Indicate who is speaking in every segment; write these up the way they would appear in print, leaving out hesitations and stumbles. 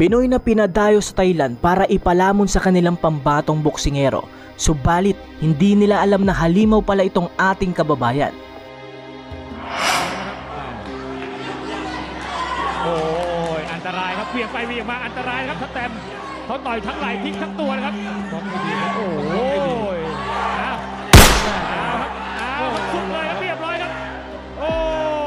Speaker 1: Pinoy na pinadayo sa Thailand para ipalamon sa kanilang pambatong boksingero. Subalit, hindi nila alam na halimaw pala itong ating kababayan.
Speaker 2: โอ้ยอันตรายครับเวียงไปเวียงมาอันตรายครับสแตมเขาต่อยทั้งไหล่พลิกทั้งตัวนะครับโอ้ยสุดเลยครับเรียบร้อยครับ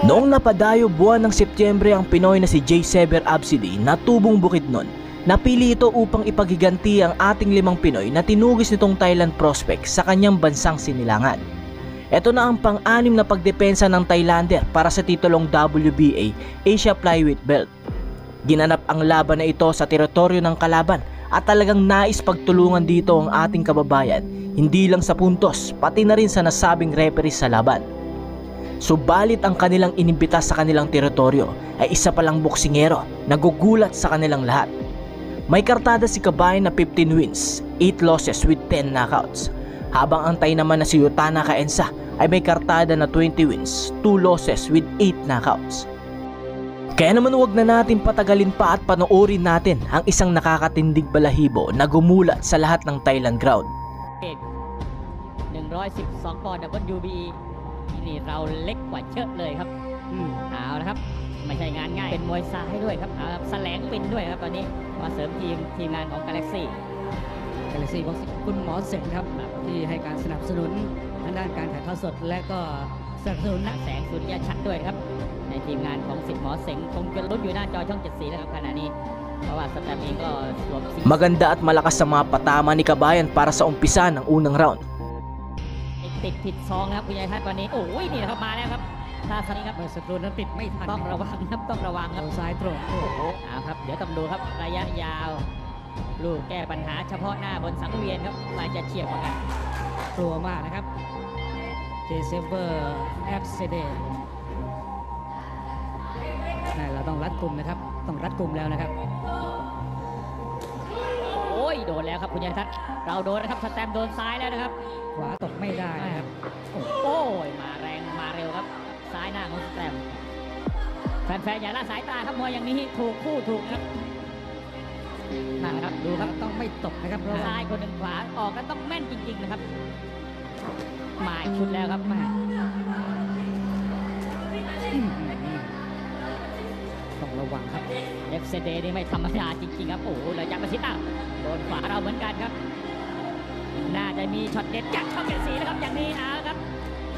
Speaker 1: Noong napadayo buwan ng Setyembre ang Pinoy na si Jay Sever Absidy na tubong Bukidnon, napili ito upang ipaghiganti ang ating 5 Pinoy na tinugis nitong Thailand prospect sa kanyang bansang sinilangan. Ito na ang pang-anim na pagdepensa ng Thailander para sa titulong WBA Asia Flyweight Belt. Ginanap ang laban na ito sa teritoryo ng kalaban at talagang nais pagtulungan dito ang ating kababayan, hindi lang sa puntos pati na rin sa nasabing referee sa laban. Subalit ang kanilang inimbita sa kanilang teritoryo ay isa palang boksingero na gugulat sa kanilang lahat. May kartada si kabayan na 15 wins, 8 losses with 10 knockouts. Habang ang Thai naman na si Yutana Kaensa ay may kartada na 20 wins, 2 losses with 8 knockouts. Kaya naman huwag na natin patagalin pa at panoorin natin ang isang nakakatindig balahibo na gumulat sa lahat ng Thailand crowd.
Speaker 3: 112 ปอนด์ WBA นี่เราเล็กกว่าเยอะเลยครับเอาละครับไม่ใช่งานง่ายเป็นมวยซ้ายด้วยครับเอาแสลงปินด้วยครับตอนนี้มาเสริมทีมงานของ Galaxy
Speaker 4: บอกคุณหมอเสงครับที่ให้การสนับสนุนทางด้านการถ่ายทอดสดและก็สนับสนุนนัก
Speaker 3: แสงสุริยะชัดด้วยครับในทีมงานของสิทธิ์หมอเสงคงจะลุ้นอยู่หน้าจอช่อง 7 สีแล้วครับขณะนี้เพราะว่าสแตมเองก็สวม
Speaker 1: Maganda at malakas sa mga patama ni kabayan para sa umpisa ng unang round.
Speaker 3: ติดผิดซองนะครับคุณยายทัศน์วันนี้โอ้ยนี่นะครับมาแล้วครับท่าสนี้ครับ
Speaker 4: เมื่อสักครู่นั้นติดไม่ทัน
Speaker 3: ต้องระวังครับต้องระวังครับ
Speaker 4: ซ้ายตรง
Speaker 3: โอ้โหเอาครับเดี๋ยวต้องดูครับระยะยาวลูกแก้ปัญหาเฉพาะหน้าบนสังเวียนครับมาจะเฉียบกว่ากัน
Speaker 4: กลัวมากนะครับเจเซเวอร์แอฟเซเดเราต้องรัดกุมนะครับต้องรัดกุมแล้วนะครับ
Speaker 3: โอ้ยโดนแล้วครับคุณยายทัศน์เราโดนนะครับสแตมโดนซ้ายแล้วนะครับ
Speaker 4: ขวาตกไม่ได้นะครับ
Speaker 3: โอ้ยมาแรงมาเร็วครับซ้ายหน้าของสแตมแฟนๆอย่าละสายตาครับมวยอย่างนี้ถูกคู่ถูกครับนั่นครับดูครับ
Speaker 4: ต้องไม่ตกนะครับ
Speaker 3: ซ้ายคนหนึ่งขวาออกแล้วต้องแม่นจริงๆนะครับหมายชุดแล้วครับมา
Speaker 4: ต้องระวังครับ
Speaker 3: เอฟเซเดนี่ไม่ธรรมดาจริงๆครับโอ้โหเลยจากประชิดโดนขวาเราเหมือนกันครับน่าจะมีช็อตเด็ดจากช่อง7 สีนะครับอย่างนี้เอาครับ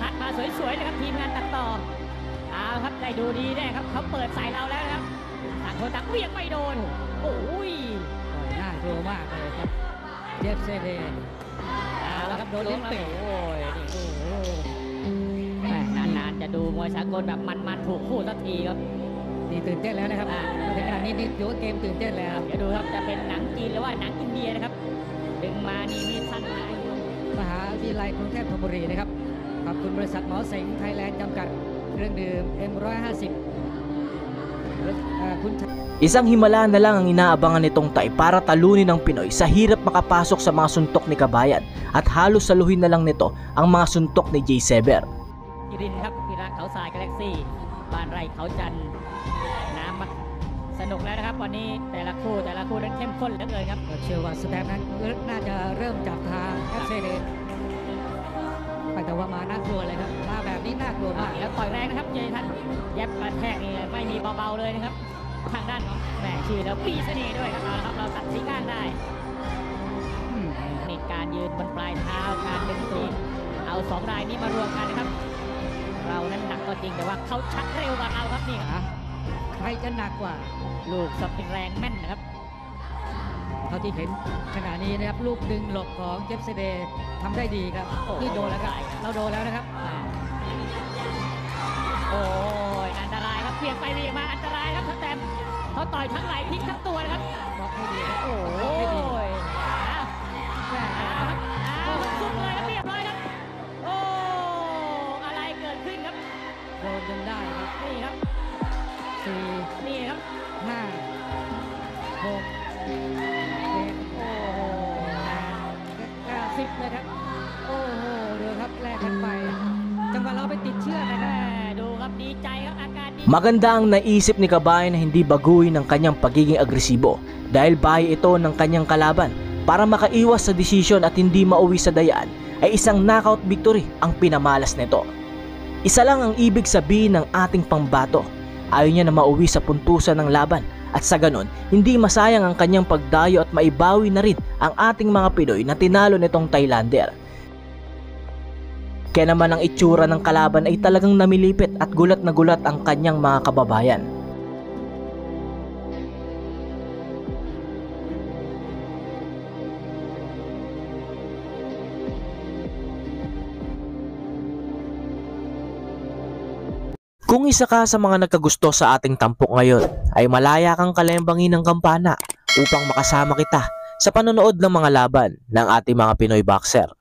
Speaker 3: หัดมาสวยๆนะครับทีมงานตัดต่อเอาครับได้ดูดีแน่ครับเขาเปิดใส่เราแล้วนะครับต่างคนต่างเวียงไม่โดนโอ้ย
Speaker 4: น่ากลัวมากเลยครับเจฟเซเด
Speaker 3: เอาละครับโดนเลี้ยงเตะโอ้ยนี่โอ้โหนานๆจะดูมวยสากลแบบมันๆถูกคู่สักทีครับ
Speaker 4: นี่ตื่นเต้นแล้วนะครับในขณะนี้นี่ถือว่าเกมตื่นเต้นแล้ว
Speaker 3: เดี๋ยวดูครับจะเป็นหนังจีนหรือว่าหนังอินเดียนะครับดึงมานี่มีสั้นหายอยู่
Speaker 4: มหาวิทยาลัยกรุงเทพธนบุรีนะครับขอบคุณบริษัทหมอเสงไทยแลนด์จำกัดเครื่องดื่ม M150 คุณ
Speaker 1: Isang himala na lang ang inaabangan nitong Thai para talunin ng Pinoy sa hirap makapasok sa mga suntok ni kabayan at halos saluhin na lang nito ang mga suntok ni Jay Sever.
Speaker 3: กิรินครับกีฬาเขาทราย Galaxy บ้านไร่เขาจันทร์น้ำสนุกแล้วนะครับวันนี้แต่ละคู่นั้นเข้มข้นเหลือเกินครับ
Speaker 4: เชื่อว่าสแตมนั้นน่าจะเริ่มจับทางแอฟเซเดแต่ว่ามาน่ากลัวเลยครับมาแบบนี้น่ากลัวมาก
Speaker 3: แล้วต่อยแรงนะครับเจทันแยบกระแทกนี่ไม่มีเบาๆเลยนะครับทางด้านของแหม่ชื่อแล้วปีเสน่ห์ด้วยครับเราตัดสีก้านได้นี่การยืนบนปลายเท้าการดึงตีนเอา2 รายนี้มารวมกันนะครับเรานั้นหนักก็จริงแต่ว่าเขาชักเร็วกว่าเราครับนี่ครับ
Speaker 4: ใครจะหนักกว่า
Speaker 3: ลูกสปินแรงแม่นนะครับ
Speaker 4: เท่าที่เห็นขณะนี้นะครับลูกดึงหลบของเจฟเซเดทำได้ดีครับนี่โดนแล้วครับเราโดนแล้วนะครับ
Speaker 3: โอ้ยอันตรายครับเปลี่ยนไปเปลี่ยนมาอันตรายครับสแตมเขาต่อยทั้งไหล่พลิกทั้งตัวนะครับ
Speaker 4: บอกให้ดีครับ
Speaker 3: โอ้ยสุดเลยครับเรียบร้อยครับโอ้อะไรเกิดขึ้นครับ
Speaker 4: โดนจนได้ครับ
Speaker 3: นี่ครับ
Speaker 4: 4
Speaker 3: นี่ครับ
Speaker 4: 5 6 7
Speaker 3: โอ้โห
Speaker 4: 10เลยครับโอ้โหดูครับแลกกันไปจังหวะเราไปติดเชือกนะครับ
Speaker 3: ดูครับดีใจครับอาการดี
Speaker 1: Maganda ang naisip ni kabayan na hindi baguhin ang kanyang pagiging agresibo Dahil bahay ito ng kanyang kalaban, para makaiwas sa desisyon at hindi mauwi sa dayaan, ay isang knockout victory ang pinamalas nito. Isa lang ang ibig sabihin ng ating pambato. Ayaw niya na mauwi sa puntusan ng laban at sa ganon, hindi masayang ang kanyang pagdayo at maibawi na rin ang ating mga Pinoy na tinalo nitong Thailander. Kaya naman ang itsura ng kalaban ay talagang namilipit at gulat na gulat ang kanyang mga kababayan. Kung isa ka sa mga nagkagusto sa ating tampok ngayon, ay malaya kang kalembangin ng kampana upang makasama kita sa panonood ng mga laban ng ating mga Pinoy boxer.